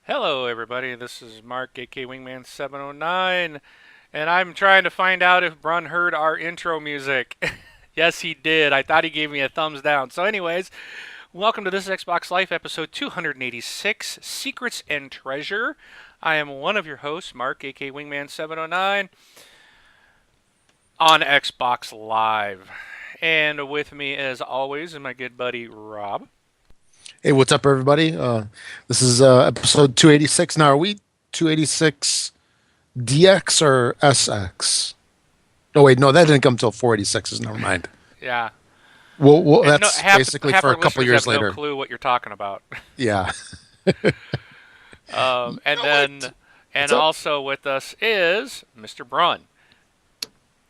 Hello, everybody. This is Mark, aka Wingman 709, and I'm trying to find out if Brun heard our intro music. Yes, he did. I thought he gave me a thumbs down. So, anyways, welcome to this Xbox Life episode 286, Secrets and Treasure. I am one of your hosts, Mark, aka Wingman 709, on Xbox Live. And with me, as always, is my good buddy Rob. Hey, what's up, everybody? This is episode 286. Now, are we 286 DX or SX? Oh, wait, no, that didn't come until 486. Never mind. Yeah. Well, And no, that's basically half for our a couple listeners have years no later. clue what you're talking about. Yeah. And No, then, what's and up? also with us is Mr. Brun.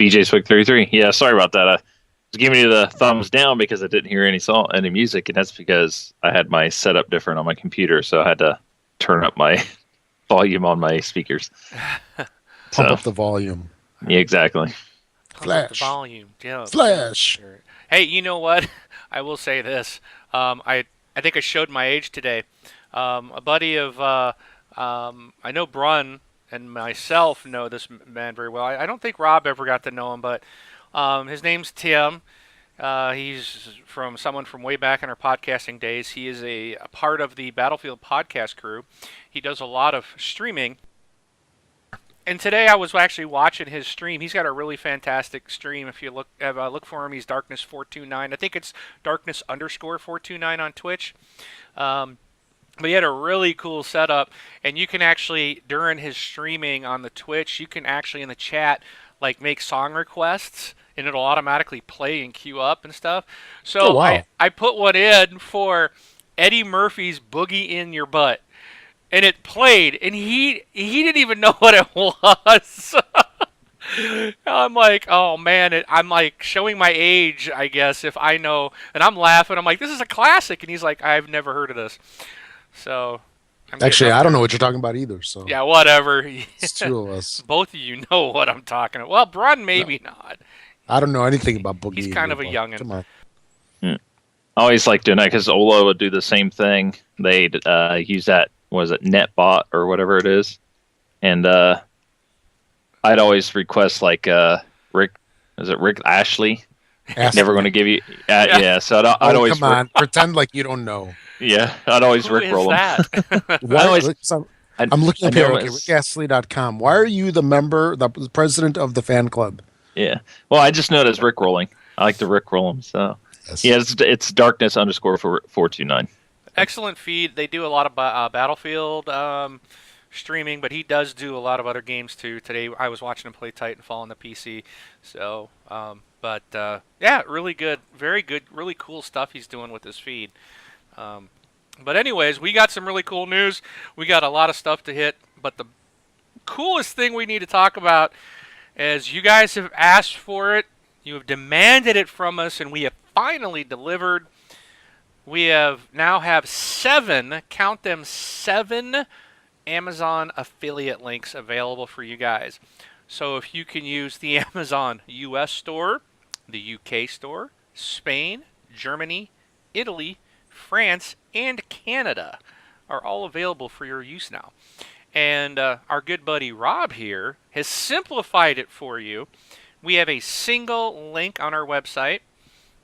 BJ Swick 33. Yeah, sorry about that. I was giving you the thumbs down because I didn't hear any music, and that's because I had my setup different on my computer, so I had to turn up my volume on my speakers. Pump So up the volume. yeah, exactly. Pump up the Flash. volume. Yeah. Flash. Hey, you know what? I will say this. I think I showed my age today. A buddy of I know Brun and myself know this man very well. I don't think Rob ever got to know him, but his name's Tim. He's from someone from way back in our podcasting days. He is a part of the Battlefield podcast crew. He does a lot of streaming. And today I was actually watching his stream. He's got a really fantastic stream. If you look for him, he's Darkness429. I think it's Darkness underscore 429 on Twitch. Um, but he had a really cool setup, and you can actually during his streaming on the Twitch, you can actually in the chat like make song requests, and it'll automatically play and queue up and stuff. Oh, So I wow. I put one in for Eddie Murphy's "Boogie in Your Butt," and it played, and he didn't even know what it was. I'm like, oh man, I'm like showing my age, I guess, if I know, and I'm laughing. I'm like, this is a classic, and he's like, I've never heard of this. So I'm getting Actually, up I don't know there. what you're talking about either, so Yeah, whatever. it's two of us. Both of you know what I'm talking about. Well, Brun No, maybe not. I don't know anything about He's Boogie in kind your of a butt. youngin. Come on. Hmm. I always like doing that because Ola would do the same thing. They'd use that, was it NetBot or whatever it is, and I'd always request like Rick, is it Rick Ashley? Never going Astley. to give you, Yeah. yeah. So I'd Oh, always come on. Pretend like you don't know. yeah, I'd always Who Rick is roll them. that? I Why? always I'm looking I up know here. him Okay, as rickastley.com. Why are you the member, the president of the fan club? yeah. Well, I just know it as Rick rolling. I like to Rick roll them. So Yes. yeah, it's darkness underscore 429. Excellent feed. They do a lot of Battlefield streaming, but he does do a lot of other games too. Today I was watching him play Titanfall on the PC. So, yeah, really good, very good, really cool stuff he's doing with his feed. Um, but anyways, we got some really cool news. We got a lot of stuff to hit, but the coolest thing we need to talk about is you guys have asked for it, you have demanded it from us, and we have finally delivered. We have 7, count them 7 Amazon affiliate links available for you guys. So if you can use the Amazon US store, the UK store, Spain, Germany, Italy, France, and Canada are all available for your use now. And our good buddy Rob here has simplified it for you. We have a single link on our website,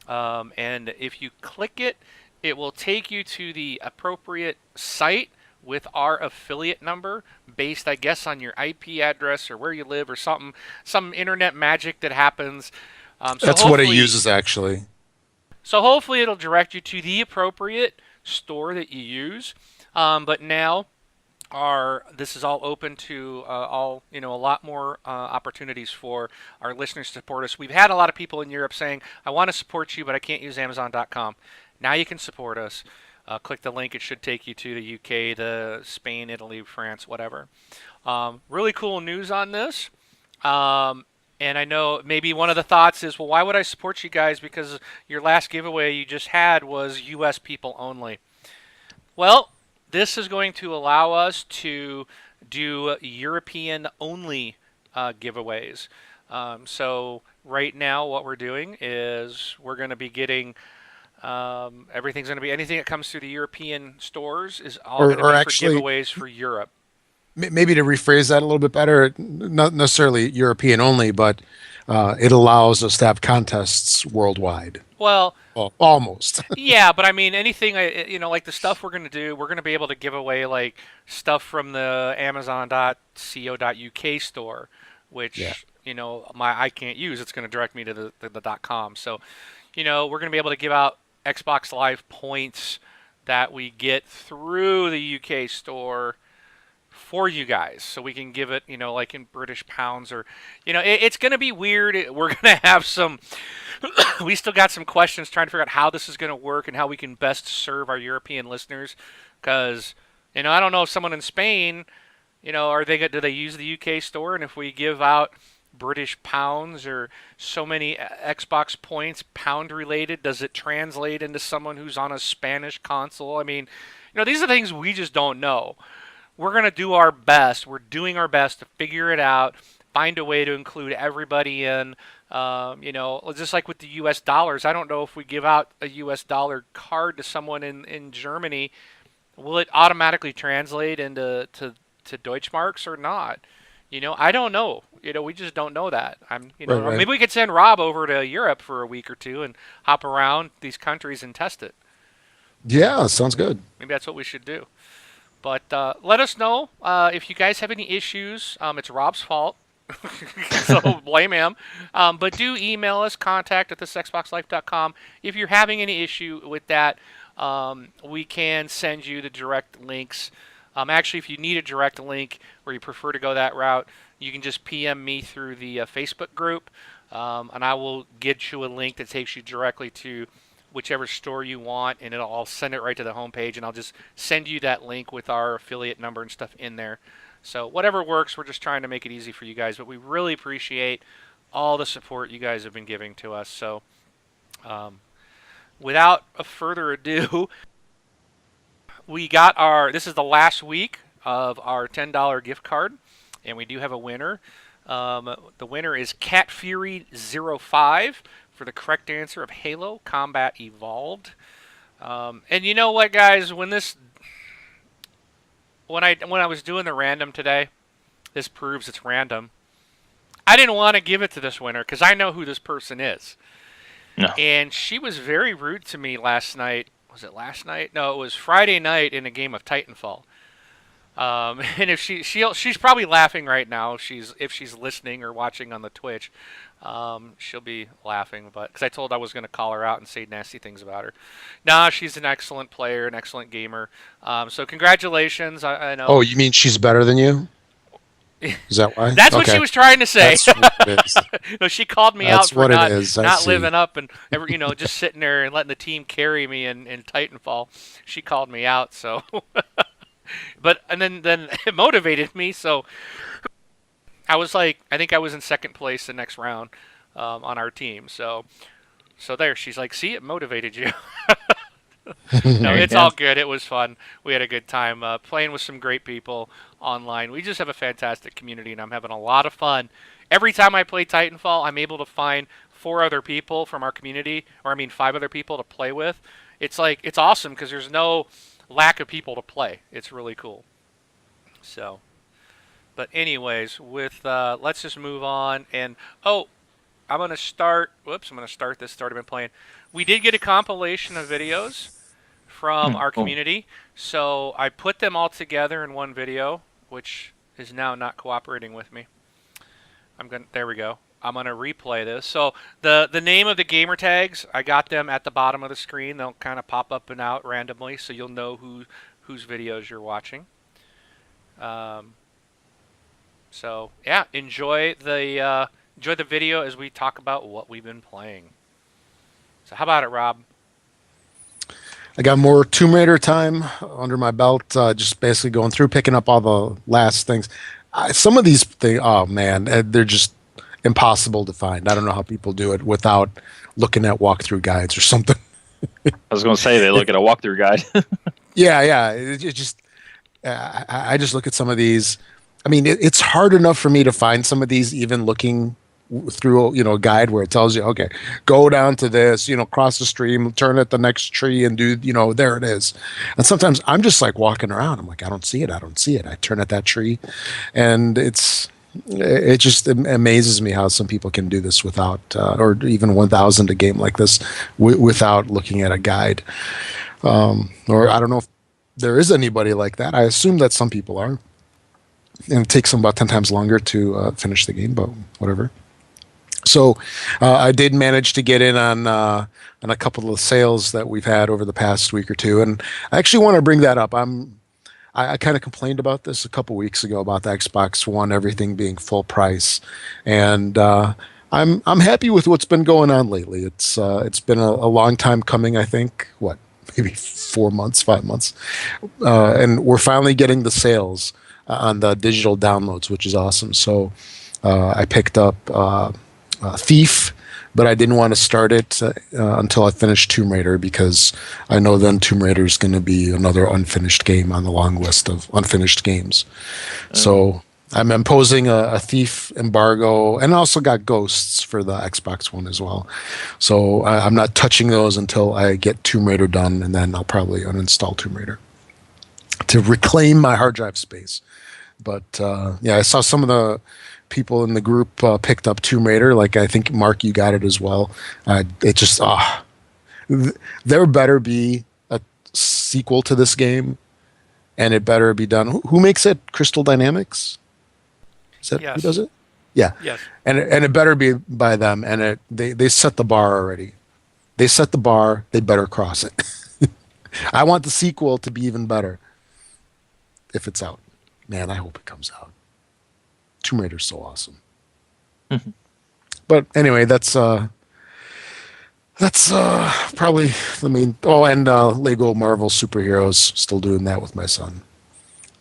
and if you click it, it will take you to the appropriate site with our affiliate number based, I guess, on your IP address or where you live or something, some internet magic that happens. Um, so That's what it hopefully, uses, actually. so hopefully it'll direct you to the appropriate store that you use. But now our this is all open to all a lot more opportunities for our listeners to support us. We've had a lot of people in Europe saying, "I want to support you, but I can't use Amazon.com." Now you can support us. Click the link; it should take you to the UK, the Spain, Italy, France, whatever. Really cool news on this. And I know maybe one of the thoughts is, well, why would I support you guys? Because your last giveaway you just had was U.S. people only. Well, this is going to allow us to do European only giveaways. So right now, what we're doing is we're going to be getting Everything's going to be anything that comes through the European stores is all Or going to or be for actually, giveaways for Europe. maybe to rephrase that a little bit better, not necessarily European only, but it allows us to have contests worldwide. Well, Well, almost. yeah, but I mean anything like the stuff we're going to do, we're going to be able to give away like stuff from the Amazon.co.uk store, Yeah. which I can't use. It's going to direct me to the .com. So, we're going to be able to give out Xbox Live points that we get through the UK store for you guys, so we can give it, like in British pounds, or, it's going to be weird. We're going to have some, we still got some questions trying to figure out how this is going to work and how we can best serve our European listeners. Because, I don't know if someone in Spain, do they use the UK store? And if we give out British pounds or so many Xbox points, pound related, does it translate into someone who's on a Spanish console? I mean, these are things we just don't know. We're going to do our best. We're doing our best to figure it out, find a way to include everybody in. Just like with the U.S. dollars, I don't know if we give out a U.S. dollar card to someone in Germany, will it automatically translate into to Deutschmarks or not? I don't know. We just don't know that. Right. Maybe we could send Rob over to Europe for a week or two and hop around these countries and test it. Yeah, sounds good. Maybe that's what we should do. But let us know if you guys have any issues. It's Rob's fault, so blame him. But do email us, contact@thisxboxlife.com. If you're having any issue with that, we can send you the direct links. Actually, if you need a direct link or you prefer to go that route, you can just PM me through the Facebook group, and I will get you a link that takes you directly to whichever store you want, and I'll send it right to the homepage, and I'll just send you that link with our affiliate number and stuff in there. So whatever works, we're just trying to make it easy for you guys, but we really appreciate all the support you guys have been giving to us. So without a further ado, this is the last week of our $10 gift card, and we do have a winner. The winner is Cat Fury 05 for the correct answer of Halo Combat Evolved. And you know what, guys? When I was doing the random today, this proves it's random. I didn't want to give it to this winner because I know who this person is. No. And she was very rude to me last night. Was it last night? No, it was Friday night in a game of Titanfall. And if she's probably laughing right now. If she's listening or watching on the Twitch, she'll be laughing. But because I told her I was going to call her out and say nasty things about her. Nah, she's an excellent player, an excellent gamer. So congratulations. I know. Oh, you mean she's better than you? Is that why? That's what she was trying to say. That's what it is. No, she called me That's out for what it not, is. I not see. living up and just sitting there and letting the team carry me in Titanfall. She called me out, so. And then it motivated me, so I was like, I think I was in second place the next round on our team. So there, she's like, see, it motivated you. No, it's all good. It was fun. We had a good time playing with some great people online. We just have a fantastic community, and I'm having a lot of fun. Every time I play Titanfall, I'm able to find 4 other people from our community, 5 other people to play with. It's awesome because there's no lack of people to play. It's really cool. So, but anyways, let's just move on. And I'm gonna start this. It's already been playing. We did get a compilation of videos from our community, so I put them all together in one video, which is now not cooperating with me. There we go. I'm gonna replay this. So the name of the gamer tags, I got them at the bottom of the screen. They'll kind of pop up and out randomly, so you'll know whose videos you're watching. So yeah, enjoy the video as we talk about what we've been playing. So how about it, Rob? I got more Tomb Raider time under my belt. Just basically going through, picking up all the last things. Some of these things, oh man, they're just impossible to find. I don't know how people do it without looking at walkthrough guides or something. I was going to say they look at a walkthrough guide. Yeah. It just, I just look at some of these. I mean, it's hard enough for me to find some of these, even looking through a guide where it tells you, okay, go down to this, cross the stream, turn at the next tree, and do there it is. And sometimes I'm just like walking around. I'm like, I don't see it. I don't see it. I turn at that tree, and it just amazes me how some people can do this without, or even 1,000 a game like this without looking at a guide. Or I don't know if there is anybody like that. I assume that some people are. And it takes them about 10 times longer to finish the game, but whatever. So I did manage to get in on a couple of sales that we've had over the past week or two. And I actually want to bring that up. I kind of complained about this a couple weeks ago about the Xbox One, everything being full price. And I'm happy with what's been going on lately. It's been a long time coming, I think. Maybe 4 months, 5 months. And we're finally getting the sales on the digital downloads, which is awesome. So I picked up Thief, but I didn't want to start it until I finished Tomb Raider, because I know then Tomb Raider is going to be another unfinished game on the long list of unfinished games. So I'm imposing a Thief embargo, and I also got Ghosts for the Xbox One as well. So I'm not touching those until I get Tomb Raider done, and then I'll probably uninstall Tomb Raider to reclaim my hard drive space. But yeah, I saw some of the people in the group picked up Tomb Raider. Like, I think, Mark, you got it as well. It just, there better be a sequel to this game, and it better be done. Who makes it? Crystal Dynamics? Is that Yes. who does it? Yeah. Yes. And it better be by them. And they set the bar already. They set the bar. They better cross it. I want the sequel to be even better if it's out. Man, I hope it comes out. Tomb Raider's so awesome. But anyway, that's probably the main. Oh, and Lego Marvel Superheroes, still doing that with my son.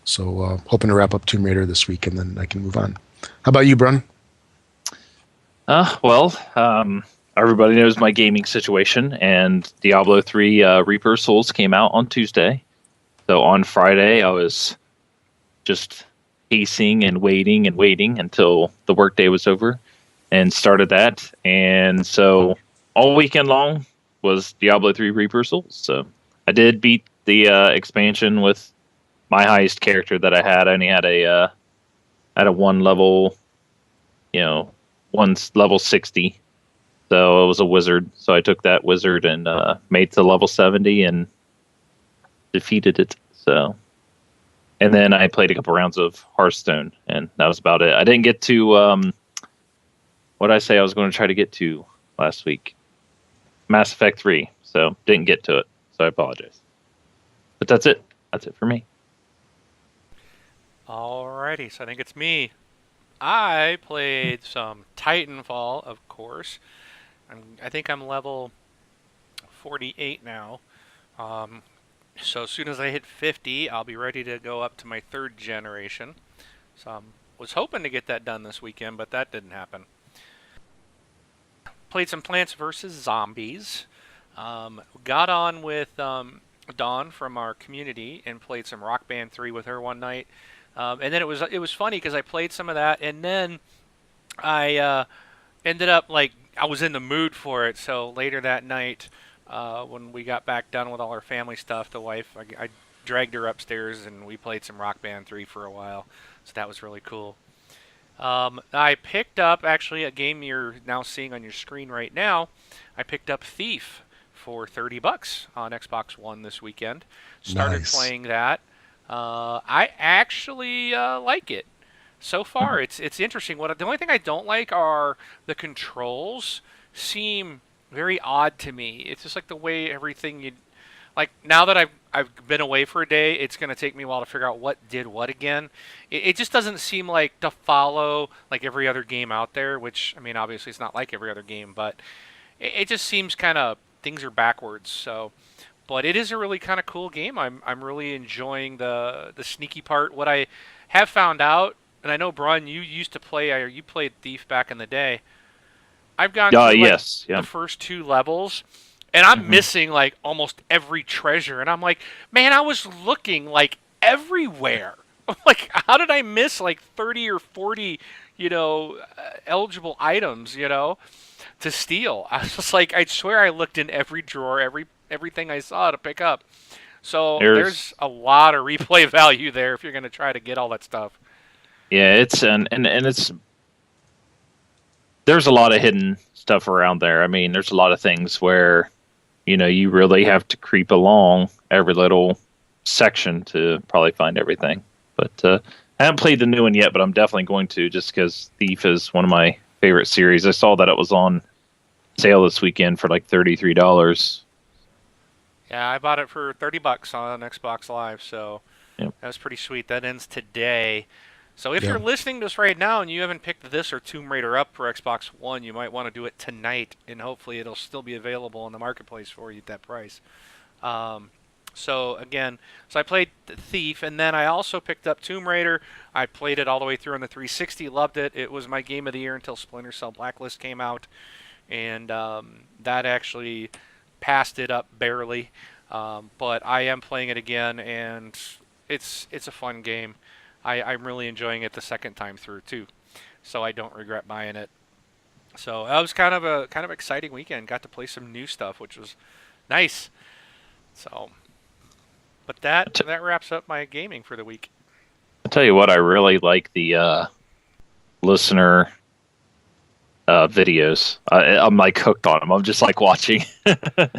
So hoping to wrap up Tomb Raider this week, and then I can move on. How about you, Brun? Everybody knows my gaming situation, and Diablo 3 Reaper of Souls came out on Tuesday. So on Friday, I was just pacing and waiting until the workday was over, and started that. And so all weekend long was Diablo 3 Reaper of Souls. So I did beat the expansion with my highest character that I had. I only had a one level, one's level 60. So it was a wizard. So I took that wizard and made it to level 70 and defeated it. So, and then I played a couple rounds of Hearthstone, and that was about it. I didn't get to what did I say I was going to try to get to last week? Mass Effect 3. So didn't get to it. So I apologize. But that's it. That's it for me. Alrighty, so I think it's me. I played some Titanfall, of course. I think I'm level 48 now. So as soon as I hit 50, I'll be ready to go up to my 3rd generation. So I was hoping to get that done this weekend, but that didn't happen. Played some Plants vs. Zombies. Got on with Dawn from our community and played some Rock Band 3 with her one night. And then it was funny because I played some of that, and then I ended up, like, I was in the mood for it. So later that night, when we got back done with all our family stuff, the wife, I dragged her upstairs and we played some Rock Band 3 for a while. So that was really cool. I picked up, actually, a game you're now seeing on your screen right now. I picked up Thief for $30 on Xbox One this weekend. Started Nice. playing that. I actually like it. So far, it's interesting. The only thing I don't like are the controls. Seem very odd to me. It's just like the way everything now that I've been away for a day, it's going to take me a while to figure out what did what again. It just doesn't seem like to follow like every other game out there, which, I mean, obviously it's not like every other game, but it just seems kind of things are backwards. So, but it is a really kind of cool game. I'm really enjoying the sneaky part. What I have found out, and I know, Brian, you used to play, or you played Thief back in the day. I've gone through Yes. Yeah. the first 2 levels, and I'm missing like almost every treasure. And I'm like, man, I was looking like everywhere. I'm like, how did I miss like 30 or 40, eligible items, to steal? I was just like, I swear I looked in every drawer, everything I saw to pick up. So there's There's a lot of replay value there if you're going to try to get all that stuff. yeah, it's and it's there's a lot of hidden stuff around there. I mean, there's a lot of things where you really have to creep along every little section to probably find everything. But I haven't played the new one yet, but I'm definitely going to, just because Thief is one of my favorite series. I saw that it was on sale this weekend for like $33. Yeah, I bought it for $30 on Xbox Live, so Yep. that was pretty sweet. That ends today. So if Yeah. you're listening to us right now and you haven't picked this or Tomb Raider up for Xbox One, you might want to do it tonight, and hopefully it'll still be available in the marketplace for you at that price. Um, so again, I played Thief, and then I also picked up Tomb Raider. I played it all the way through on the 360, loved it. It was my game of the year until Splinter Cell Blacklist came out, and that actually passed it up barely. But I am playing it again, and it's a fun game. I'm really enjoying it the second time through too, so I don't regret buying it. So that was kind of exciting weekend. Got to play some new stuff, which was nice. So, but that wraps up my gaming for the week. I'll tell you what, I really like the listener videos. I'm like hooked on them. I'm just like watching.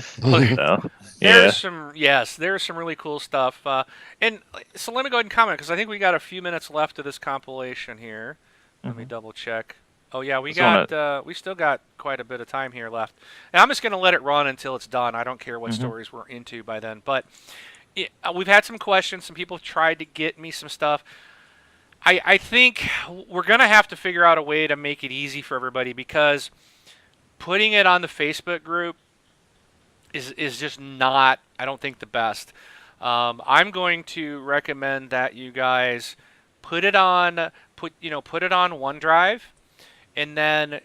So, yeah. There's some really cool stuff. And so let me go ahead and comment because I think we got a few minutes left of this compilation here. Let me double check. Oh yeah, we still got quite a bit of time here left. And I'm just gonna let it run until it's done. I don't care what stories we're into by then. But we've had some questions. Some people have tried to get me some stuff. I think we're going to have to figure out a way to make it easy for everybody because putting it on the Facebook group is just not, I don't think, the best. I'm going to recommend that you guys put it on OneDrive and then,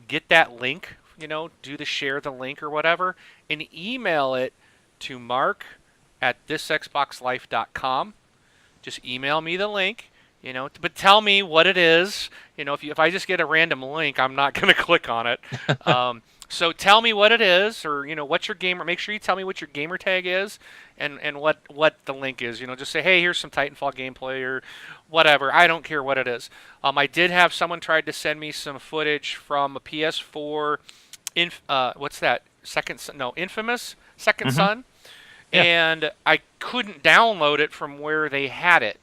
get that link, do the share the link or whatever and email it to mark@thisxboxlife.com. Just email me the link. But tell me what it is. If I just get a random link, I'm not going to click on it. So tell me what it is, or what's your gamer. Make sure you tell me what your gamer tag is, and what the link is. Just say, hey, here's some Titanfall gameplay or whatever. I don't care what it is. I did have someone tried to send me some footage from a PS4. What's that? Infamous Second Son, Yeah. and I couldn't download it from where they had it.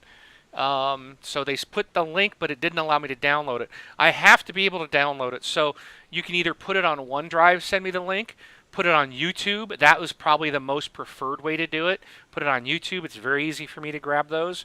So they put the link, but it didn't allow me to download it. I have to be able to download it. So you can either put it on OneDrive, send me the link, put it on YouTube. That was probably the most preferred way to do it. Put it on YouTube. It's very easy for me to grab those.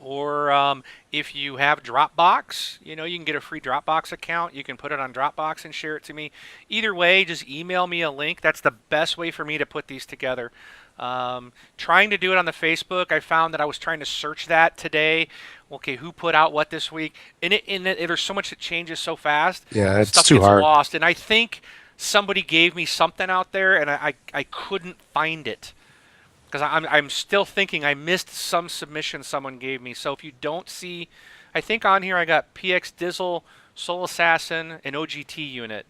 Or if you have Dropbox, you can get a free Dropbox account. You can put it on Dropbox and share it to me. Either way, just email me a link. That's the best way for me to put these together. Trying to do it on the Facebook, I found that I was trying to search that today. Okay, who put out what this week? There's so much that changes so fast. Yeah, it's Stuff too gets hard. lost, and I think somebody gave me something out there, and I couldn't find it because I'm still thinking I missed some submission someone gave me. So if you don't see, I think on here I got PX Dizzle, Soul Assassin, and OGT Unit.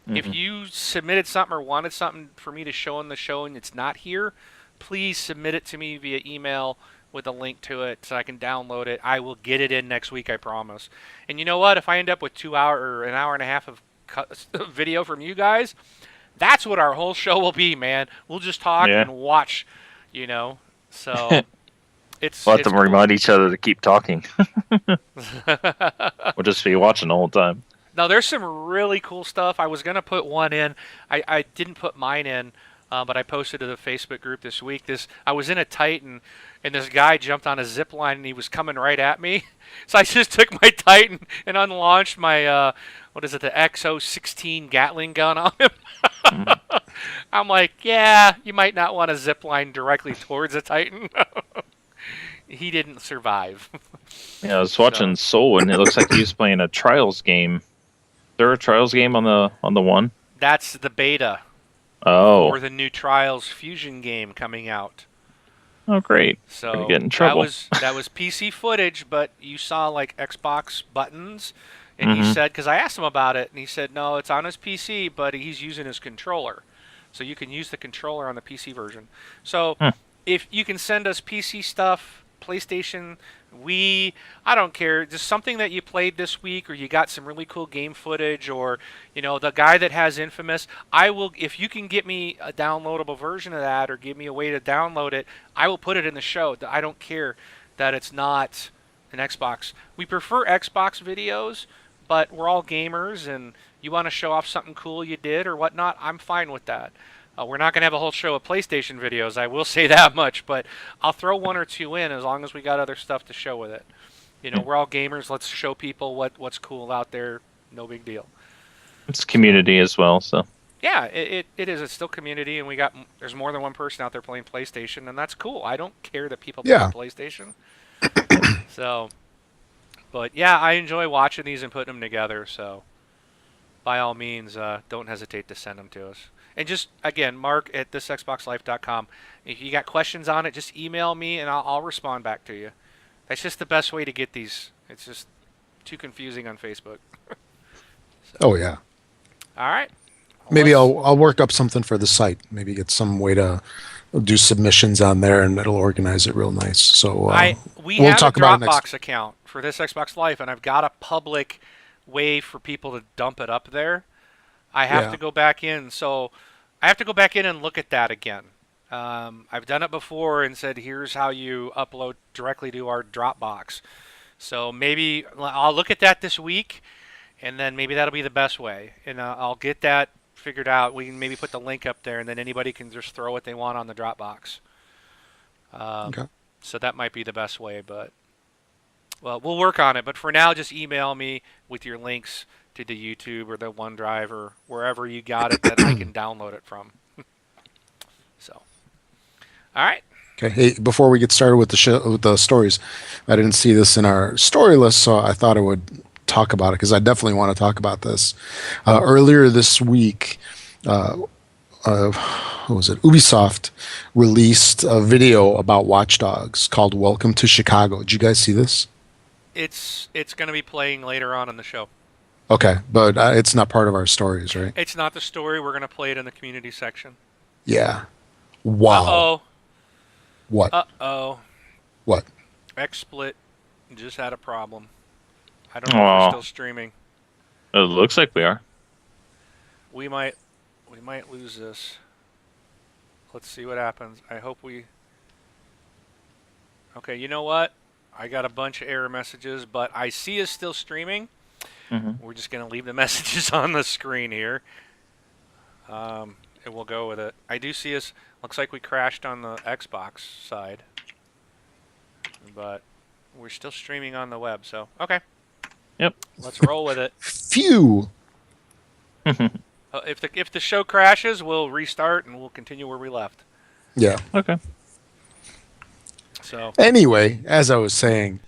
If you submitted something or wanted something for me to show in the show and it's not here, please submit it to me via email with a link to it so I can download it. I will get it in next week, I promise. And you know what? If I end up with an hour and a half of video from you guys, that's what our whole show will be, man. We'll just talk and watch, So it's We'll have to cool. remind each other to keep talking. We'll just be watching the whole time. Now, there's some really cool stuff. I was going to put one in. I didn't put mine in, but I posted to the Facebook group this week. I was in a Titan, and this guy jumped on a zip line, and he was coming right at me. So I just took my Titan and unlaunched my, the XO16 Gatling gun on him. I'm like, yeah, you might not want to zip line directly towards a Titan. He didn't survive. Yeah, I was watching Soul, and it looks like he was playing a Trials game. Is there a Trials game on the one? That's the beta Oh, for the new Trials Fusion game coming out. Oh, great. So Gonna get in trouble. that was PC footage, but you saw like Xbox buttons, and he Mm-hmm. said, because I asked him about it, and he said no, it's on his PC, but he's using his controller, so you can use the controller on the PC version. So Hmm. if you can send us PC stuff, PlayStation, Wii, I don't care, just something that you played this week, or you got some really cool game footage, or the guy that has Infamous, I will, if you can get me a downloadable version of that, or give me a way to download it, I will put it in the show. I don't care that it's not an Xbox. We prefer Xbox videos, but we're all gamers, and you want to show off something cool you did or whatnot, I'm fine with that. We're not going to have a whole show of PlayStation videos, I will say that much, but I'll throw one or two in as long as we got other stuff to show with it. We're all gamers. Let's show people what's cool out there. No big deal. It's community as well, so. Yeah, it is. It's still community, and there's more than one person out there playing PlayStation, and that's cool. I don't care that people Yeah. play PlayStation. So, but yeah, I enjoy watching these and putting them together. So, by all means, don't hesitate to send them to us. And just, again, Mark at thisxboxlife.com. If you got questions on it, just email me, and I'll respond back to you. That's just the best way to get these. It's just too confusing on Facebook. Oh yeah. All right. Maybe Let's- I'll work up something for the site. Maybe get some way to do submissions on there, and it'll organize it real nice. So we we'll have talk a about it next. Dropbox account for this Xbox Life, and I've got a public way for people to dump it up there. I have Yeah. to go back in, so I have to go back in and look at that again. I've done it before and said, here's how you upload directly to our Dropbox. So maybe I'll look at that this week, and then maybe that'll be the best way. And I'll get that figured out. We can maybe put the link up there, and then anybody can just throw what they want on the Dropbox. Okay. So that might be the best way, but well, we'll work on it. But for now, just email me with your links to the YouTube or the OneDrive or wherever you got it that I can download it from. So, all right. Okay. Hey, before we get started with the stories, I didn't see this in our story list, so I thought I would talk about it because I definitely want to talk about this. Earlier this week, what was it? Ubisoft released a video about Watch Dogs called "Welcome to Chicago." Did you guys see this? It's going to be playing later on in the show. Okay, but it's not part of our stories, right? It's not the story. We're going to play it in the community section. Yeah. Wow. Uh-oh. What? Uh-oh. What? XSplit just had a problem. I don't know if Aw. we're still streaming. It looks like we are. We might lose this. Let's see what happens. I hope we... Okay, you know what? I got a bunch of error messages, but I see us still streaming. Mm-hmm. We're just going to leave the messages on the screen here. And we'll go with it. I do see us... Looks like we crashed on the Xbox side. But we're still streaming on the web, so... Okay. Yep. Let's roll with it. Phew. If the show crashes, we'll restart and we'll continue where we left. Yeah. Okay. So Anyway, as I was saying,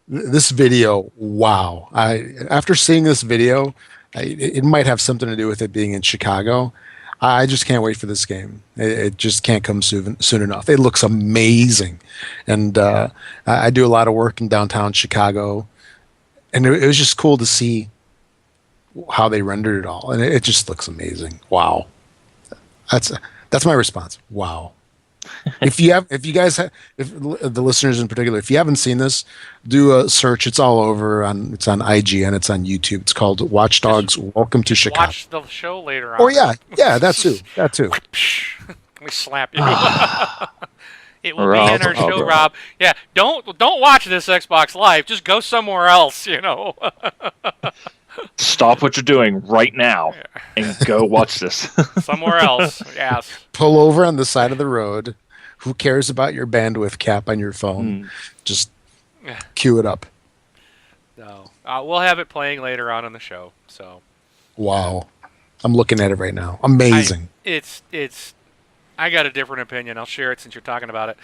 this video, wow. After seeing this video, it might have something to do with it being in Chicago. I just can't wait for this game. It just can't come soon enough. It looks amazing. And I do a lot of work in downtown Chicago. And it was just cool to see how they rendered it all. And it just looks amazing. Wow. That's my response. Wow. If the listeners in particular, if you haven't seen this, do a search. It's all over. It's on IGN. It's on YouTube. It's called Watch Dogs: Welcome to Chicago. watch the show later on. Oh yeah, that too. Let me slap you. It will Rob, be in our show, Rob. Rob. Yeah, don't watch this Xbox Live. Just go somewhere else. Stop what you're doing right now and go watch this. Somewhere else. Yes. Pull over on the side of the road. Who cares about your bandwidth cap on your phone? Just cue it up. No. We'll have it playing later on in the show. So. Wow, I'm looking at it right now. Amazing. I got a different opinion. I'll share it since you're talking about it.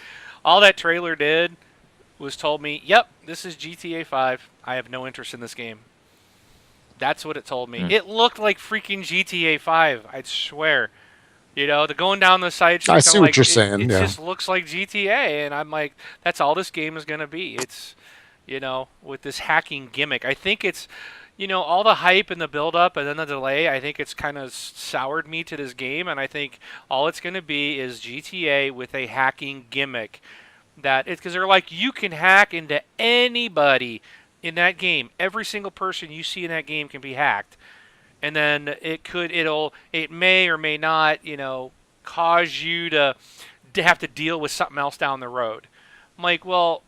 All that trailer did was told me, yep, this is GTA 5. I have no interest in this game. That's what it told me. It looked like freaking GTA 5, I swear. You know, the going down the side I streets. see I'm what like, you're saying. it Yeah. just looks like GTA, and I'm like, that's all this game is gonna be. It's, you know, with this hacking gimmick. I think it's, you know, all the hype and the build up and then the delay. I think it's kind of soured me to this game, and I think all it's gonna be is GTA with a hacking gimmick. That it's because they're like, you can hack into anybody in that game. Every single person you see in that game can be hacked, and then it may or may not, you know, cause you to have to deal with something else down the road. I'm like, well,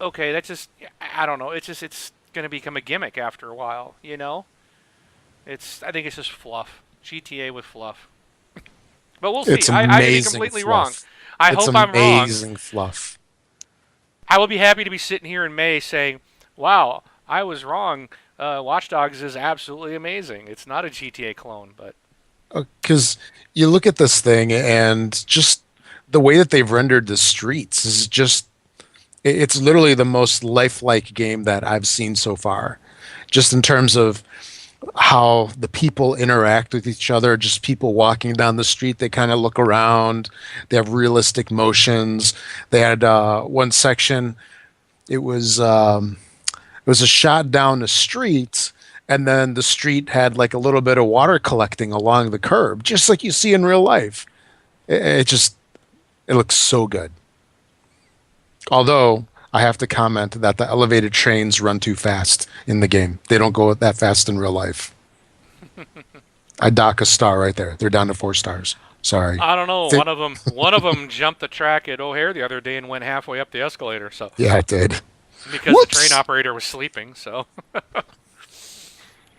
okay, that's just, I don't know. It's going to become a gimmick after a while, you know. I think it's just fluff. GTA with fluff. But we'll see. It's I could be amazing completely fluff. wrong. I It's hope I'm wrong. amazing fluff. I will be happy to be sitting here in May saying, wow, I was wrong. Watch Dogs is absolutely amazing. It's not a GTA clone, but Because you look at this thing and just the way that they've rendered the streets is just, it's literally the most lifelike game that I've seen so far. Just in terms of how the people interact with each other, just people walking down the street, they kind of look around, they have realistic motions. They had one section, it was it was a shot down the street, and then the street had like a little bit of water collecting along the curb, just like you see in real life. It just, it looks so good. Although I have to comment that the elevated trains run too fast in the game. They don't go that fast in real life. I dock a star right there. They're down to 4 stars. Sorry. I don't know. Thi- One of them jumped the track at O'Hare the other day and went halfway up the escalator. So Yeah, I did. because Whoops. the train operator was sleeping. So,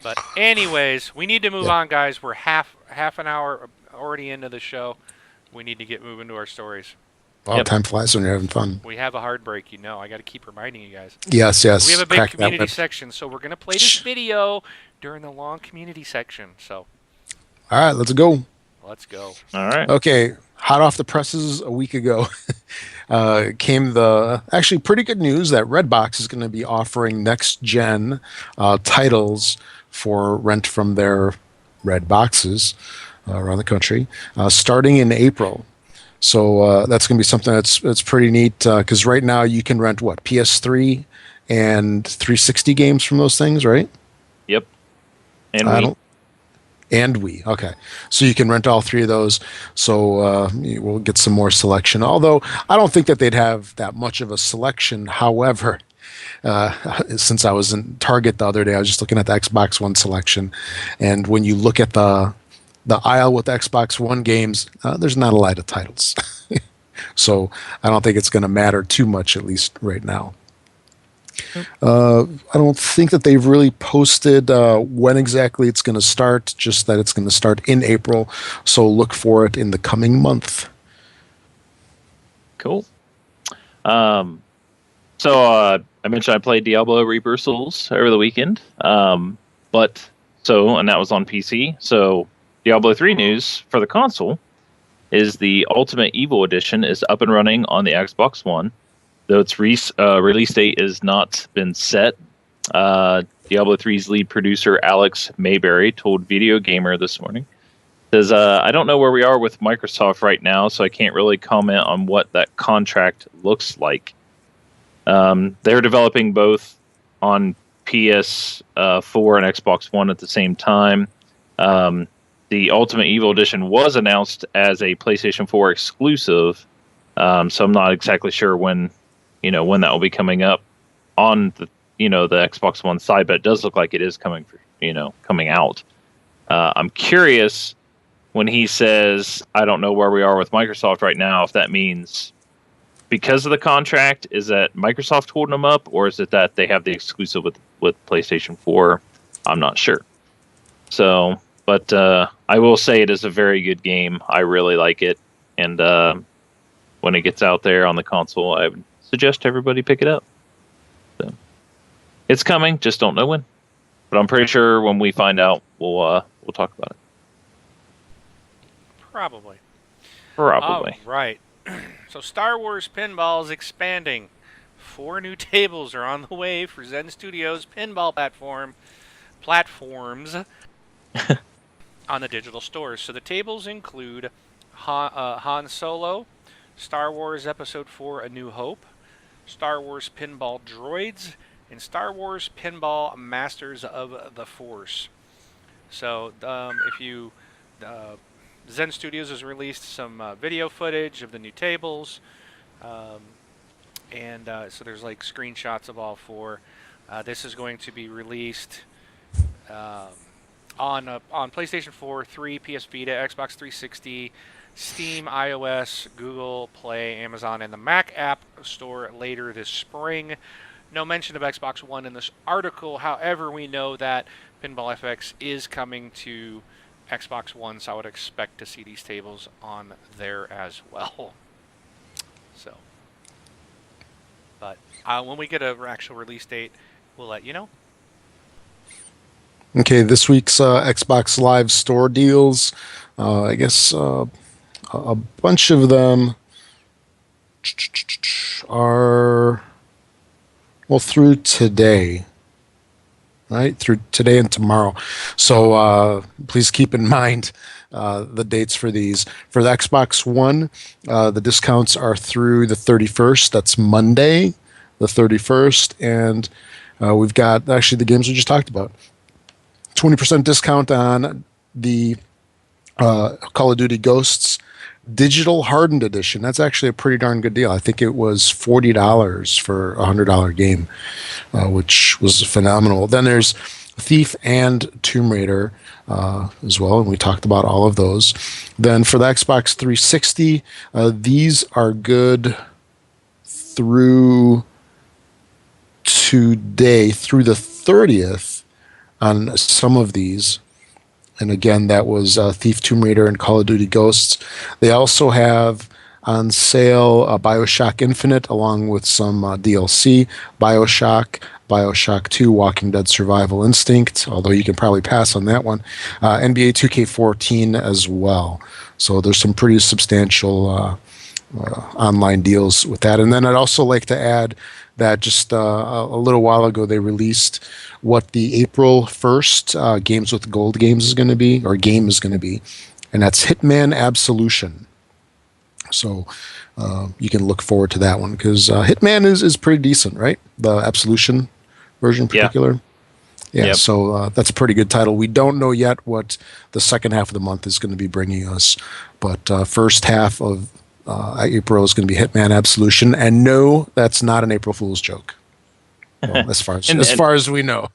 but anyways, we need to move Yeah. on, guys. We're half an hour already into the show. We need to get moving to our stories. Oh, Yep. time flies when you're having fun. We have a hard break, you know. I got to keep reminding you guys. Yes, yes. We have a big Crack that community whip. section, so we're gonna play this video during the long community section. So All right, let's go. let's go. All right. Okay, hot off the presses a week ago came the actually pretty good news that Redbox is going to be offering next gen titles for rent from their Red boxes around the country starting in April. So that's going to be something that's pretty neat because right now you can rent what, PS3 and 360 games from those things, right? Yep. And I we. don't. And we okay, so you can rent all 3 of those. So we'll get some more selection. Although I don't think that they'd have that much of a selection. However, since I was in Target the other day, I was just looking at the Xbox One selection, and when you look at the aisle with Xbox One games, there's not a lot of titles. So I don't think it's going to matter too much, at least right now. I don't think that they've really posted when exactly it's going to start, just that it's going to start in April. So look for it in the coming month. Cool. So I mentioned I played Diablo Reaper Souls over the weekend. And that was on PC. So Diablo 3 news for the console is the Ultimate Evil Edition is up and running on the Xbox One, though its release date has not been set. Diablo 3's lead producer Alex Mayberry told Video Gamer this morning, says, I don't know where we are with Microsoft right now, so I can't really comment on what that contract looks like. They're developing both on PS4 and Xbox One at the same time. The Ultimate Evil Edition was announced as a PlayStation 4 exclusive, so I'm not exactly sure when that will be coming up on the Xbox One side, but it does look like it is coming out. I'm curious when he says, I don't know where we are with Microsoft right now, if that means because of the contract, is that Microsoft holding them up, or is it that they have the exclusive with PlayStation 4? I'm not sure. So, but I will say it is a very good game. I really like it. And when it gets out there on the console, I would suggest everybody pick it up. So, it's coming, just don't know when. But I'm pretty sure when we find out, we'll talk about it. Probably. Probably. All right. So Star Wars Pinball is expanding. 4 new tables are on the way for Zen Studios pinball platforms. on the digital stores. So the tables include Han Solo, Star Wars Episode 4: A New Hope, Star Wars Pinball Droids, and Star Wars Pinball Masters of the Force. So if you Zen Studios has released some video footage of the new tables, um, and so there's like screenshots of all four. This is going to be released um, on PlayStation 4, 3, PS Vita, Xbox 360, Steam, iOS, Google Play, Amazon, and the Mac App Store later this spring. No mention of Xbox One in this article. However, we know that Pinball FX is coming to Xbox One, so I would expect to see these tables on there as well. So, but when we get an actual release date, we'll let you know. Okay, this week's Xbox Live store deals. I guess a bunch of them are, well, through today, right? Through today and tomorrow. So please keep in mind the dates for these. For the Xbox One, the discounts are through the 31st. That's Monday, the 31st. And we've got actually the games we just talked about. 20% discount on the Call of Duty Ghosts Digital Hardened Edition. That's actually a pretty darn good deal. I think it was $40 for a $100 game, which was phenomenal. Then there's Thief and Tomb Raider as well, and we talked about all of those. Then for the Xbox 360, these are good through today, through the 30th on some of these. And again, that was Thief, Tomb Raider, and Call of Duty Ghosts. They also have on sale Bioshock Infinite along with some DLC, Bioshock 2, Walking Dead Survival Instinct, although you can probably pass on that one, NBA 2K14 as well. So there's some pretty substantial online deals with that. And then I'd also like to add that just a little while ago they released what the April 1st Games with Gold games is going to be, or game is going to be, and that's Hitman Absolution. So you can look forward to that one because Hitman is pretty decent, right? The Absolution version in particular. Yeah, Yep. so that's a pretty good title. We don't know yet what the second half of the month is going to be bringing us, but first half of April is going to be Hitman Absolution, and no, that's not an April Fool's joke. Well, as far as we know.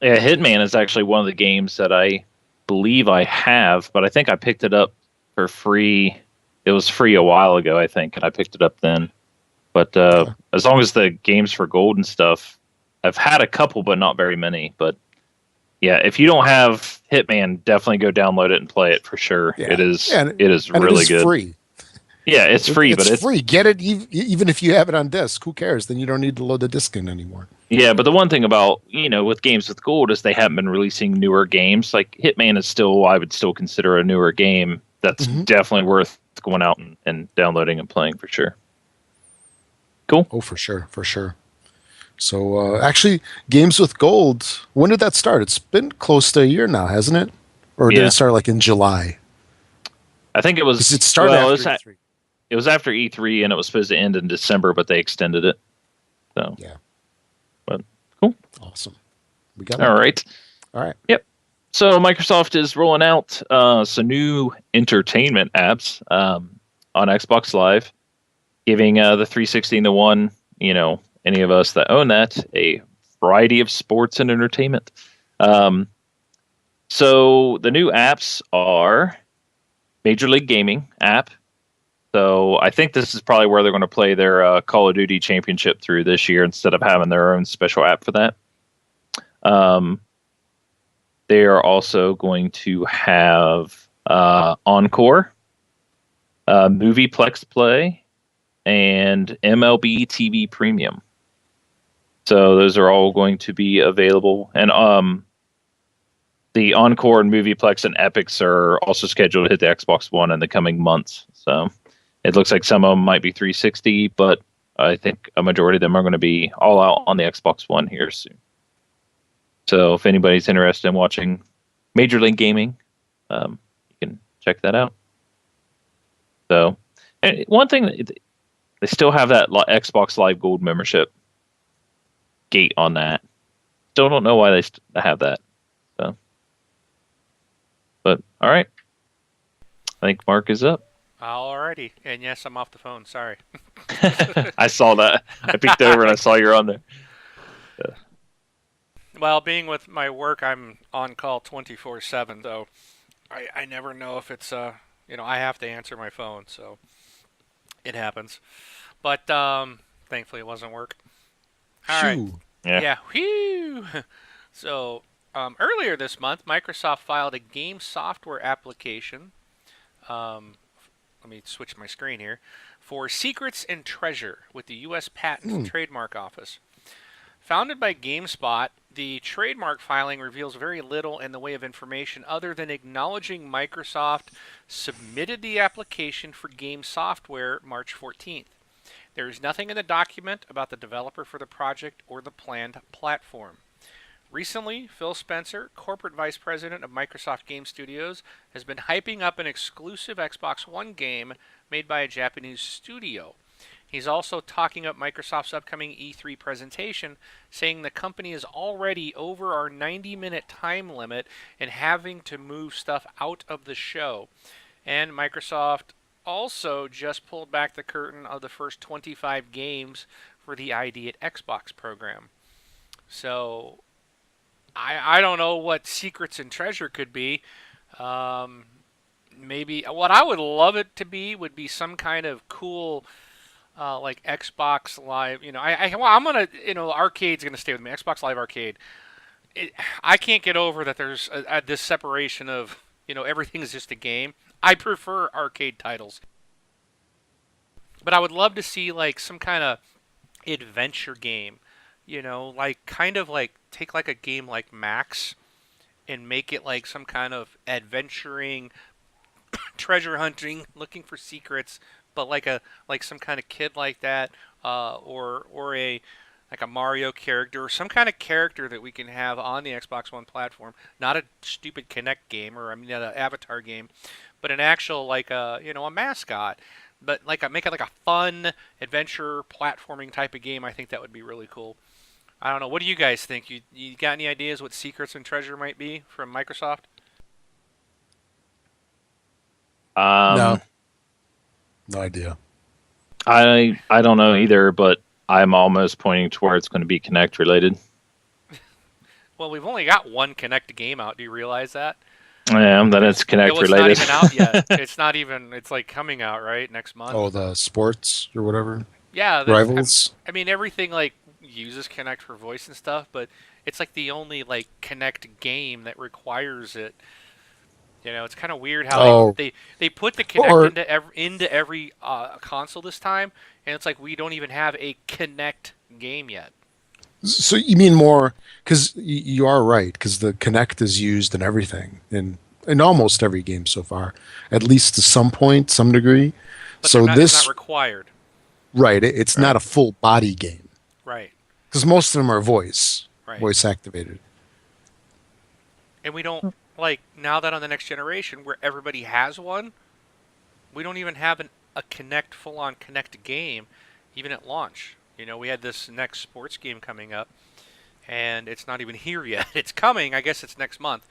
Yeah, Hitman is actually one of the games that I believe I have, but I think I picked it up for free. It was free a while ago, I think, and I picked it up then. But as long as the games for gold and stuff, I've had a couple, but not very many. But yeah, if you don't have Hitman, definitely go download it and play it for sure. Yeah. It is Yeah, it is really good. Free. Yeah, it's free, but it's free. Get it even if you have it on disc. Who cares? Then you don't need to load the disc in anymore. Yeah, but the one thing about, with games with gold is they haven't been releasing newer games. Like Hitman is still, I would still consider a newer game. That's definitely worth going out and downloading and playing for sure. Cool. Oh, for sure. For sure. So actually, games with gold, when did that start? It's been close to a year now, hasn't it? Or did it start like in July? I think it was. 'Cause it started after E3. It was after E3 and it was supposed to end in December, but they extended it. So yeah. But cool. Awesome. We got All right. All right. Yep. So Microsoft is rolling out some new entertainment apps on Xbox Live, giving the 360 and the One, any of us that own that, a variety of sports and entertainment. So the new apps are Major League Gaming app. So I think this is probably where they're going to play their Call of Duty Championship through this year instead of having their own special app for that. They are also going to have Encore, Movieplex Play, and MLB TV Premium. So those are all going to be available. And the Encore and Movieplex and Epics are also scheduled to hit the Xbox One in the coming months. So it looks like some of them might be 360, but I think a majority of them are going to be all out on the Xbox One here soon. So if anybody's interested in watching Major League Gaming, you can check that out. So, and one thing, they still have that Xbox Live Gold membership gate on that. Still don't know why they have that. So, but all right, I think Mark is up. Alrighty, and yes, I'm off the phone. Sorry. I saw that. I peeked over and I saw you're on there. Well, being with my work, I'm on call 24/7, so I never know if it's I have to answer my phone, so it happens. But thankfully it wasn't work. All right. Phew. Yeah. Whew. So earlier this month, Microsoft filed a game software application. Let me switch my screen here for Secrets and Treasure with the U.S. Patent and Trademark Office. Founded by GameSpot, the trademark filing reveals very little in the way of information other than acknowledging Microsoft submitted the application for game software March 14th. There is nothing in the document about the developer for the project or the planned platform. Recently, Phil Spencer, corporate vice president of Microsoft Game Studios, has been hyping up an exclusive Xbox One game made by a Japanese studio. He's also talking up Microsoft's upcoming E3 presentation, saying the company is already over our 90-minute time limit and having to move stuff out of the show. And Microsoft also just pulled back the curtain of the first 25 games for the ID at Xbox program. So I don't know what Secrets and Treasure could be. Maybe what I would love it to be would be some kind of cool like Xbox Live. I'm gonna Arcade's gonna stay with me. Xbox Live Arcade. I can't get over that there's this separation of everything is just a game. I prefer arcade titles, but I would love to see like some kind of adventure game. Like kind of like take like a game like Max and make it like some kind of adventuring, treasure hunting, looking for secrets, but like some kind of kid like that, or a like a Mario character or some kind of character that we can have on the Xbox One platform. Not a stupid Kinect game or an Avatar game, but an actual like a mascot. But make it like a fun adventure platforming type of game. I think that would be really cool. I don't know. What do you guys think? You got any ideas what Secrets and Treasure might be from Microsoft? No idea. I don't know either, but I'm almost pointing to where it's going to be Kinect related. Well, we've only got one Kinect game out. Do you realize that? Yeah, that it's Kinect related. It's not even out yet. It's not even. It's like coming out next month. Oh, the sports or whatever. Yeah, Rivals. I mean, everything like uses Kinect for voice and stuff, but it's like the only like Kinect game that requires it. It's kind of weird how they put the Kinect into every console this time, and it's like we don't even have a Kinect game yet. So you mean more because you are right because the Kinect is used in everything in almost every game so far, at least to some point, some degree. But so it's not required. Right, it's not a full body game. Right. Because most of them are voice activated. And we don't now that on the next generation where everybody has one, we don't even have a Kinect full-on Kinect game, even at launch. We had this next sports game coming up, and it's not even here yet. It's coming. I guess it's next month.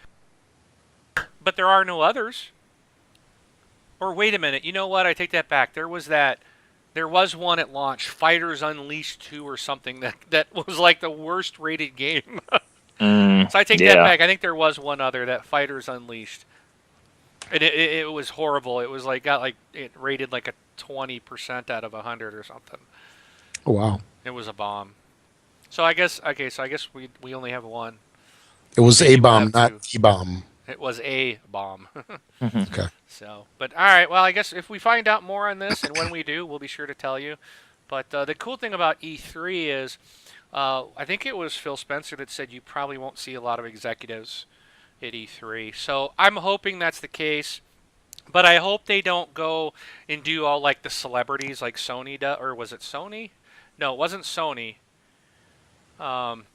But there are no others. Or wait a minute. You know what? I take that back. There was one at launch, Fighters Unleashed 2 or something that was like the worst rated game. So I take that back. I think there was one other, that Fighters Unleashed. And it was horrible. It was it rated like a 20% out of 100 or something. Oh, wow. It was a bomb. So I guess we only have one. It was a bomb, not E-bomb. It was a bomb. Okay. So, but all right. Well, I guess if we find out more on this, and when we do, we'll be sure to tell you. But the cool thing about E3 is, I think it was Phil Spencer that said you probably won't see a lot of executives at E3. So I'm hoping that's the case. But I hope they don't go and do all like the celebrities like Sony does. Or was it Sony? No, it wasn't Sony.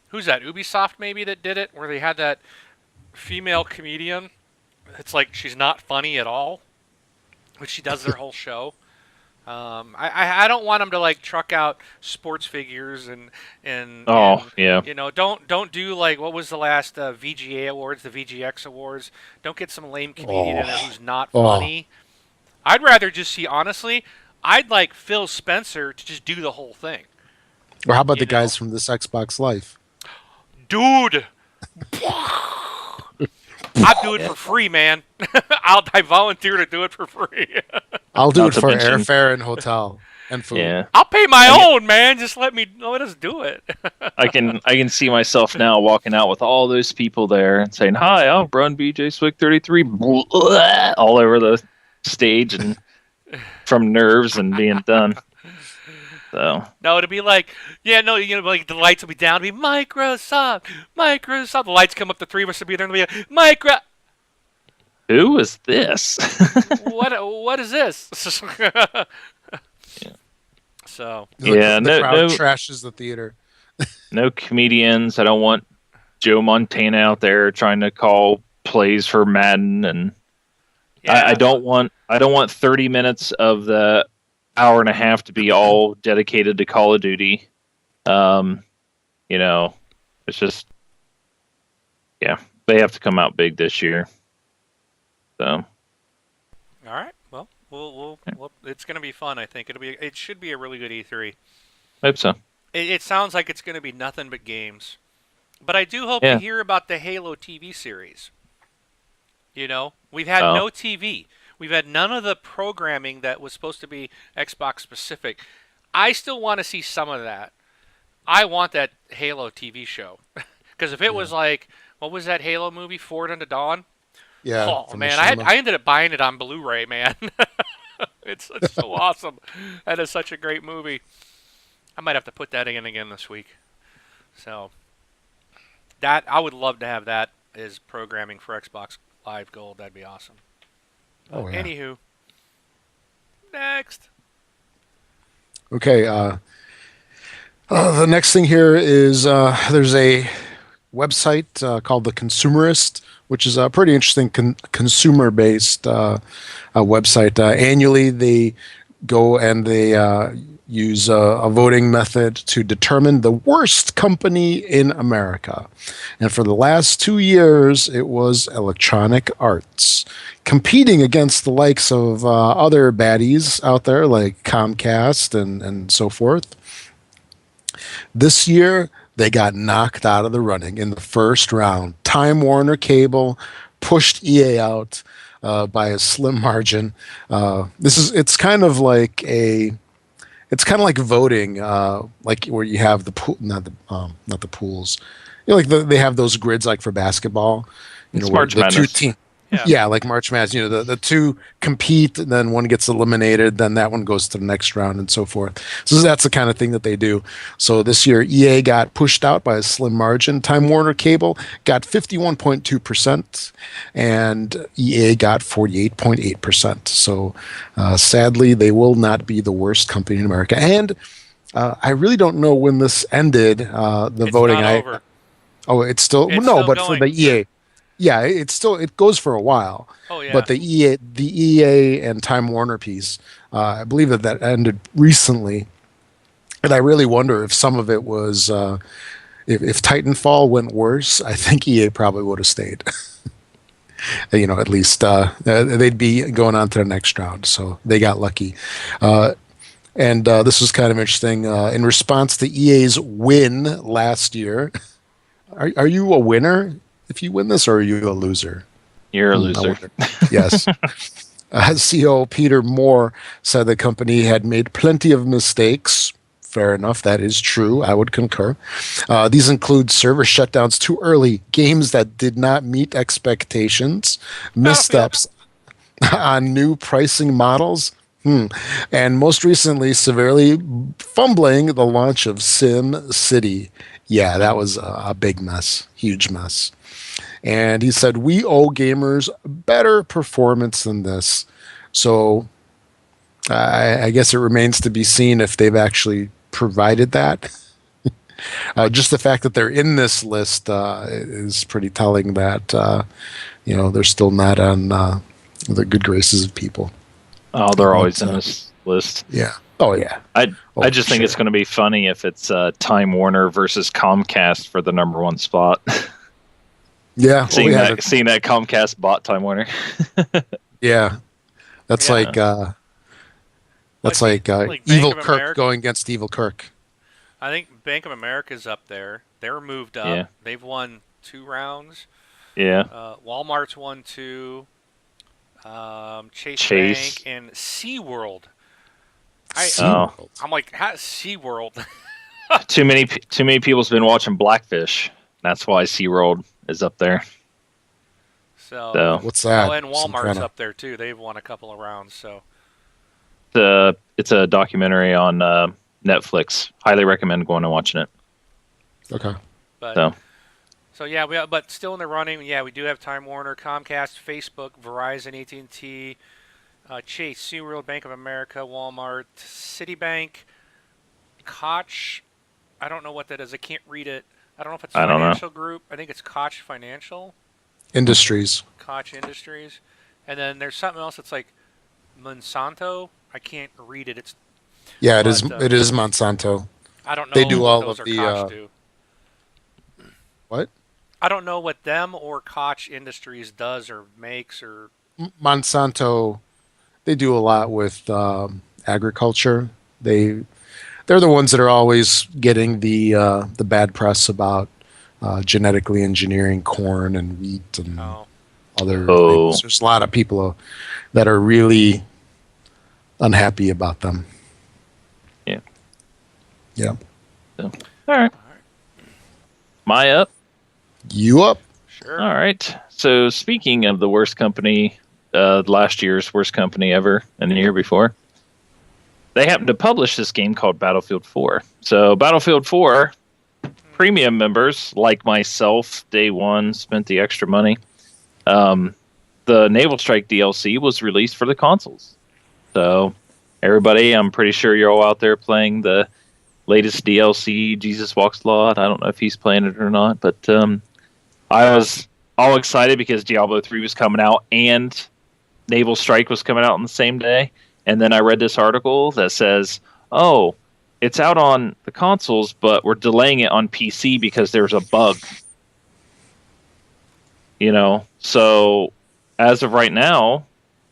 Who's that? Ubisoft maybe that did it, where they had that female comedian It's like she's not funny at all, but she does their whole show. I don't want them to like truck out sports figures and Oh yeah, don't do like what was the last VGA awards, the VGX awards. Don't get some lame comedian in there who's not Oh. funny. I'd rather just see honestly. I'd like Phil Spencer to just do the whole thing, Or how about you the guys know, from this Xbox Life? dude. I'd do it for free, man. I volunteer to do it for free. I'll do Not it to for mention- airfare and hotel and food. yeah. I'll pay my I own, man. Just let us do it. I can see myself now walking out with all those people there and saying, "Hi, I'm Brun BJ Swick 33," all over the stage and from nerves and being done. So No, it'd be like, yeah, no, like the lights will be down. It'd be Microsoft. The lights come up. The three of us would be there and be like, who is this? What is this? So Yeah, the no- crowd no- trashes the theater. No comedians. I don't want Joe Montana out there trying to call plays for Madden, and yeah, I don't want 30 minutes of the hour and a half to be all dedicated to Call of Duty. It's just, yeah, they have to come out big this year. So All right. Well, we'll it's gonna be fun. I think it should be a really good E3. hope so. It sounds like it's gonna be nothing but games, but I do hope Yeah. to hear about the Halo TV series. We've had Oh. no TV. We've had none of the programming that was supposed to be Xbox specific. I still want to see some of that. I want that Halo TV show. Because if it was like, what was that Halo movie, Forward Unto Dawn? Yeah. Oh, from man, Machinima. I ended up buying it on Blu-ray, man. It's so awesome. That is such a great movie. I might have to put that in again this week. So, that I would love to have that as programming for Xbox Live Gold. That'd be awesome. Oh, yeah. Anywho, next. Okay. The next thing here is there's a website called The Consumerist, which is a pretty interesting consumer-based website. Annually, they go and they use a voting method to determine the worst company in America. And for the last 2 years, it was Electronic Arts, competing against the likes of other baddies out there like Comcast and so forth. This year, they got knocked out of the running in the first round. Time Warner Cable pushed EA out by a slim margin. It's kind of like voting, like where you have the pool, not the pools. They have those grids like for basketball. It's Where March the two Madness. team. Yeah. Yeah, like March Madness. The two compete, and then one gets eliminated, then that one goes to the next round, and so forth. So that's the kind of thing that they do. So this year, EA got pushed out by a slim margin. Time Warner Cable got 51.2%, and EA got 48.8%. So sadly, they will not be the worst company in America. And I really don't know when this ended. The It's voting. not over. Oh, it's still It's no, still but for going. the EA. Yeah, it goes for a while. Oh yeah. But the EA and Time Warner piece, I believe that ended recently, and I really wonder if some of it was if Titanfall went worse. I think EA probably would have stayed. At least they'd be going on to the next round. So they got lucky. And this was kind of interesting. In response to EA's win last year, are you a winner if you win this, or are you a loser? You're a I loser. wonder. Yes. CEO Peter Moore said the company had made plenty of mistakes. Fair enough, that is true. I would concur. These include server shutdowns too early, games that did not meet expectations, missteps on new pricing models, and most recently, severely fumbling the launch of Sim City. Yeah, that was a big mess, huge mess. And he said, we owe gamers better performance than this. So I guess it remains to be seen if they've actually provided that. Just the fact that they're in this list is pretty telling that they're still not on the good graces of people. Oh, they're always But, in this list. Yeah. Oh yeah. I just think sure. it's going to be funny if it's Time Warner versus Comcast for the number one spot. Yeah. seeing yeah. seeing that Comcast bought Time Warner. Yeah. That's Yeah. like Bank Evil of Kirk America. going against Evil Kirk. I think Bank of America's up there. They're moved up. Yeah. They've won 2 rounds. Yeah. Walmart's won 2. Chase Bank and SeaWorld. SeaWorld. I'm like, SeaWorld? Too many people's been watching Blackfish. That's why SeaWorld is up there. So What's that? and Walmart's up there too. They've won a couple of rounds. So it's a documentary on Netflix. Highly recommend going and watching it. Okay. So yeah, but still in the running. Yeah, we do have Time Warner, Comcast, Facebook, Verizon, AT&T, Chase, SeaWorld, Bank of America, Walmart, Citibank, Koch. I don't know what that is. I can't read it. I don't know if it's I don't know. Financial Group. I think it's Koch Financial. Industries. Koch Industries. And then there's something else that's like Monsanto. I can't read it. Yeah, But, it is Monsanto. I don't know They do what all those of or the, Koch do. What? I don't know what them or Koch Industries does or makes or. Monsanto, they do a lot with agriculture. They're the ones that are always getting the bad press about genetically engineering corn and wheat and other things. There's a lot of people that are really unhappy about them. Yeah. Yeah. So, all right. My up. You up? Sure. All right. So speaking of the worst company, last year's worst company ever, and the year before, they happened to publish this game called Battlefield 4. So Battlefield 4 premium members like myself, day one, spent the extra money. The Naval Strike DLC was released for the consoles. So everybody, I'm pretty sure you're all out there playing the latest DLC, Jesus Walks the Lot. I don't know if he's playing it or not, but I was all excited because Diablo 3 was coming out and Naval Strike was coming out on the same day. And then I read this article that says, oh, it's out on the consoles, but we're delaying it on PC because there's a bug. So as of right now,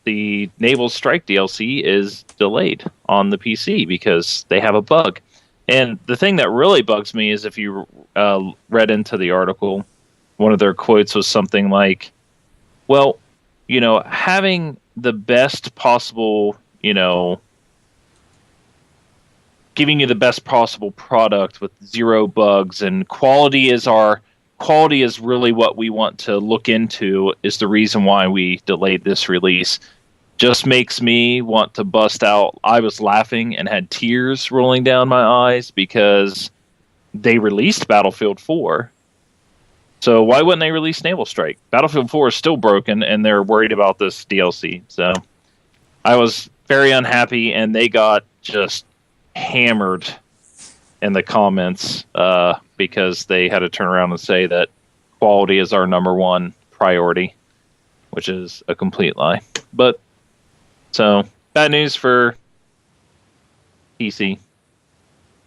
the Naval Strike DLC is delayed on the PC because they have a bug. And the thing that really bugs me is if you read into the article, one of their quotes was something like, well, having the best possible, giving you the best possible product with 0 bugs and quality is really what we want to look into is the reason why we delayed this release. Just makes me want to bust out. I was laughing and had tears rolling down my eyes because they released Battlefield 4. So why wouldn't they release Naval Strike? Battlefield 4 is still broken, and they're worried about this DLC. So I was very unhappy, and they got just hammered in the comments because they had to turn around and say that quality is our number one priority, which is a complete lie. But so bad news for PC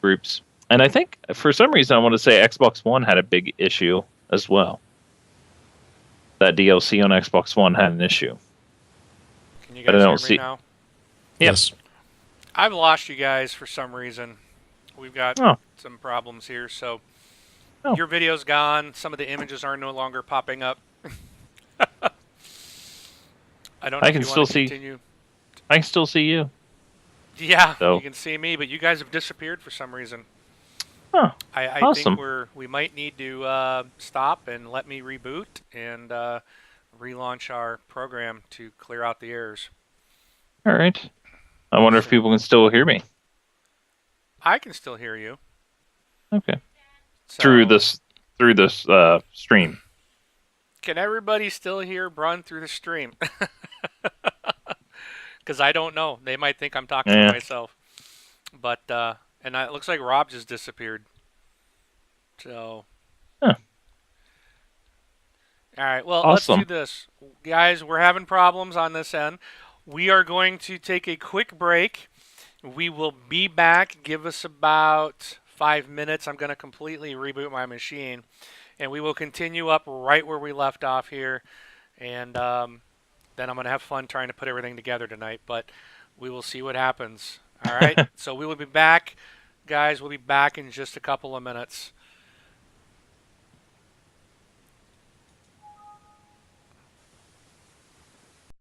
groups. And I think for some reason I want to say Xbox One had a big issue as well. That DLC on Xbox One had an issue. Can you But I guys don't hear see- me now? Yes. I've lost you guys for some reason. We've got some problems here, so your video's gone. Some of the images are no longer popping up. I don't know I if can you still want to see- continue. I can still see you. Yeah, So- you can see me, but you guys have disappeared for some reason. Huh. I Awesome. think we might need to stop and let me reboot and relaunch our program to clear out the errors. All right. I wonder if people can still hear me. I can still hear you. Okay. So, Through this stream. Can everybody still hear Brun through the stream? Because I don't know. They might think I'm talking to myself. But and it looks like Rob just disappeared. So. Huh. All right. Well, Awesome. let's do this, guys. We're having problems on this end. We are going to take a quick break. We will be back. Give us about 5 minutes. I'm going to completely reboot my machine, and we will continue up right where we left off here. And then I'm going to have fun trying to put everything together tonight. But we will see what happens. All right. So we will be back, guys. We'll be back in just a couple of minutes.